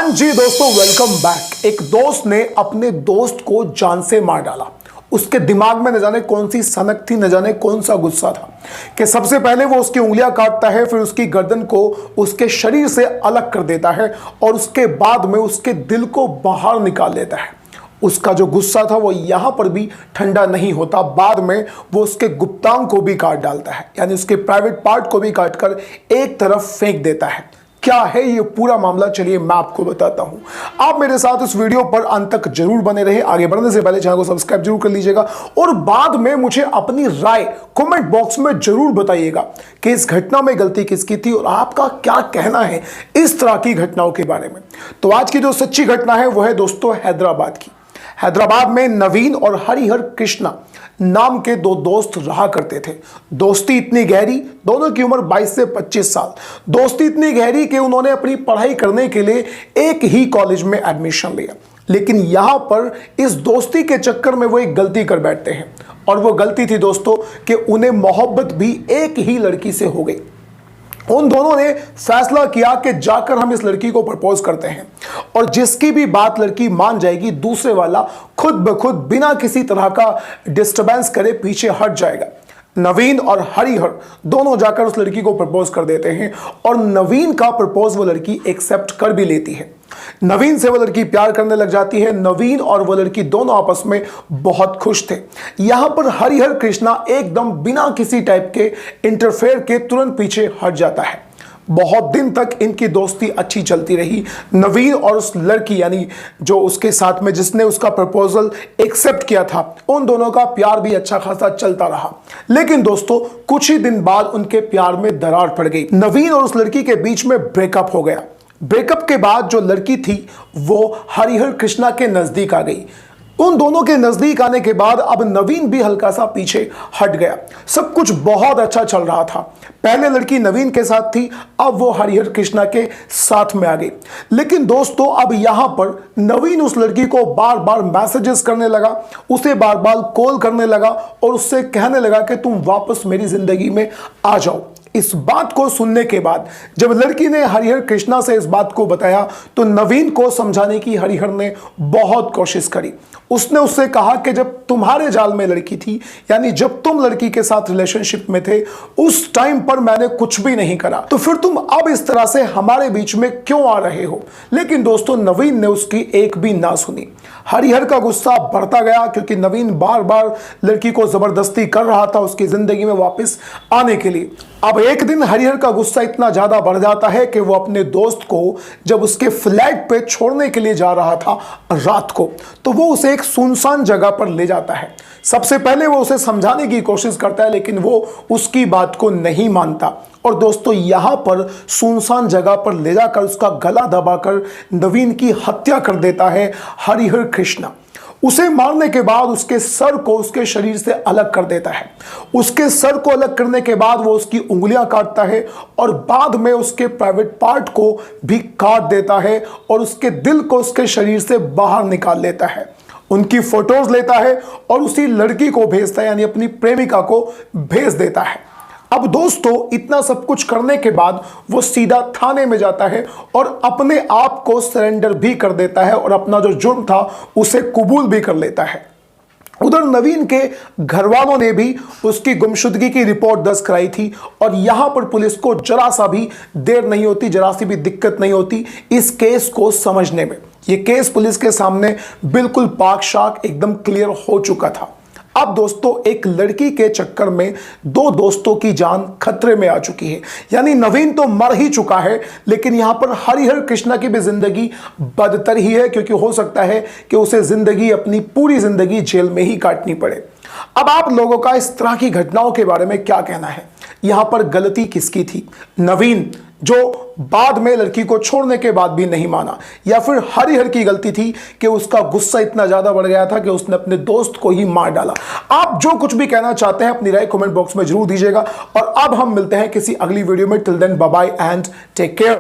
हाँ जी दोस्तों, welcome back. एक दोस्त ने अपने दोस्त को जान से मार डाला। उसके दिमाग में न जाने कौन सी सनक थी, न जाने कौन सा गुस्सा था कि सबसे पहले वो उसकी उंगलियां काटता है, फिर उसकी गर्दन को उसके शरीर से अलग कर देता है और उसके बाद में उसके दिल को बाहर निकाल लेता है। उसका जो गुस्सा था वो यहां पर भी ठंडा नहीं होता, बाद में वो उसके गुप्तांग को भी काट डालता है, यानी उसके प्राइवेट पार्ट को भी काटकर एक तरफ फेंक देता है। क्या है ये पूरा मामला, चलिए मैं आपको बताता हूं। आप मेरे साथ इस वीडियो पर अंत तक जरूर बने रहे। आगे बढ़ने से पहले चैनल को सब्सक्राइब जरूर कर लीजिएगा और बाद में मुझे अपनी राय कमेंट बॉक्स में जरूर बताइएगा कि इस घटना में गलती किसकी थी और आपका क्या कहना है इस तरह की घटनाओं के बारे में। तो आज की जो सच्ची घटना है वो है दोस्तों हैदराबाद की। हैदराबाद में नवीन और हरिहर कृष्णा नाम के दो दोस्त रहा करते थे। दोस्ती इतनी गहरी, दोनों की उम्र 22 से 25 साल। दोस्ती इतनी गहरी कि उन्होंने अपनी पढ़ाई करने के लिए एक ही कॉलेज में एडमिशन लिया। लेकिन यहां पर इस दोस्ती के चक्कर में वो एक गलती कर बैठते हैं और वो गलती थी दोस्तों कि उन्हें मोहब्बत भी एक ही लड़की से हो गई। उन दोनों ने फैसला किया कि जाकर हम इस लड़की को प्रपोज करते हैं और जिसकी भी बात लड़की मान जाएगी, दूसरे वाला खुद ब खुद बिना किसी तरह का डिस्टरबेंस करे पीछे हट जाएगा। नवीन और हरिहर दोनों जाकर उस लड़की को प्रपोज कर देते हैं और नवीन का प्रपोज वो लड़की एक्सेप्ट कर भी लेती है। नवीन से वो लड़की प्यार करने लग जाती है। नवीन और वो लड़की दोनों आपस में बहुत खुश थे। यहां पर हरिहर कृष्णा एकदम बिना किसी टाइप के इंटरफेयर के तुरंत पीछे हट जाता है। बहुत दिन तक इनकी दोस्ती अच्छी चलती रही। नवीन और उस लड़की यानी जो उसके साथ में जिसने उसका प्रपोजल एक्सेप्ट किया था, उन दोनों का प्यार भी अच्छा खासा चलता रहा। लेकिन दोस्तों कुछ ही दिन बाद उनके प्यार में दरार पड़ गई। नवीन और उस लड़की के बीच में ब्रेकअप हो गया। ब्रेकअप के बाद जो लड़की थी वो हरिहर कृष्णा के नजदीक आ गई। उन दोनों के नजदीक आने के बाद अब नवीन भी हल्का सा पीछे हट गया। सब कुछ बहुत अच्छा चल रहा था। पहले लड़की नवीन के साथ थी, अब वो हरिहर कृष्णा के साथ में आ गई। लेकिन दोस्तों अब यहां पर नवीन उस लड़की को बार बार मैसेजेस करने लगा, उसे बार बार कॉल करने लगा और उससे कहने लगा कि तुम वापस मेरी जिंदगी में आ जाओ। इस बात को सुनने के बाद जब लड़की ने हरिहर कृष्णा से इस बात को बताया तो नवीन को समझाने की हरिहर ने बहुत कोशिश करी। उसने उससे कहा कि जब तुम्हारे जाल में लड़की थी, यानी जब तुम लड़की के साथ रिलेशनशिप में थे, उस टाइम पर मैंने कुछ भी नहीं करा, तो फिर तुम अब इस तरह से हमारे बीच में क्यों आ रहे हो। लेकिन दोस्तों नवीन ने उसकी एक भी ना सुनी। हरिहर का गुस्सा बढ़ता गया क्योंकि नवीन बार बार लड़की को जबरदस्ती कर रहा था उसकी जिंदगी में वापस आने के लिए। अब एक दिन हरिहर का गुस्सा इतना ज्यादा बढ़ जाता है कि वो अपने दोस्त को जब उसके फ्लैट पे छोड़ने के लिए जा रहा था रात को, तो वो उसे एक सुनसान जगह पर ले जाता है। सबसे पहले वो उसे समझाने की कोशिश करता है लेकिन वो उसकी बात को नहीं मानता और दोस्तों यहां पर सुनसान जगह पर ले जाकर उसका गला दबाकर नवीन की हत्या कर देता है हरिहर कृष्णा। उसे मारने के बाद उसके सर को उसके शरीर से अलग कर देता है। उसके सर को अलग करने के बाद वो उसकी उंगलियां काटता है और बाद में उसके प्राइवेट पार्ट को भी काट देता है और उसके दिल को उसके शरीर से बाहर निकाल लेता है। उनकी फोटोज लेता है और उसी लड़की को भेजता है, यानी अपनी प्रेमिका को भेज देता है। अब दोस्तों इतना सब कुछ करने के बाद वो सीधा थाने में जाता है और अपने आप को सरेंडर भी कर देता है और अपना जो जुर्म था उसे कबूल भी कर लेता है। उधर नवीन के घर वालों ने भी उसकी गुमशुदगी की रिपोर्ट दर्ज कराई थी और यहां पर पुलिस को जरा सा भी देर नहीं होती, जरा सी भी दिक्कत नहीं होती इस केस को समझने में। यह केस पुलिस के सामने बिल्कुल पाक शाक एकदम क्लियर हो चुका था। अब दोस्तों एक लड़की के चक्कर में दो दोस्तों की जान खतरे में आ चुकी है, यानी नवीन तो मर ही चुका है लेकिन यहां पर हरिहर कृष्णा की भी जिंदगी बदतर ही है क्योंकि हो सकता है कि उसे जिंदगी अपनी पूरी जिंदगी जेल में ही काटनी पड़े। अब आप लोगों का इस तरह की घटनाओं के बारे में क्या कहना है? यहां पर गलती किसकी थी? नवीन जो बाद में लड़की को छोड़ने के बाद भी नहीं माना, या फिर हरिहर की गलती थी कि उसका गुस्सा इतना ज्यादा बढ़ गया था कि उसने अपने दोस्त को ही मार डाला? आप जो कुछ भी कहना चाहते हैं अपनी राय कमेंट बॉक्स में जरूर दीजिएगा और अब हम मिलते हैं किसी अगली वीडियो में। Till then bye bye and take care.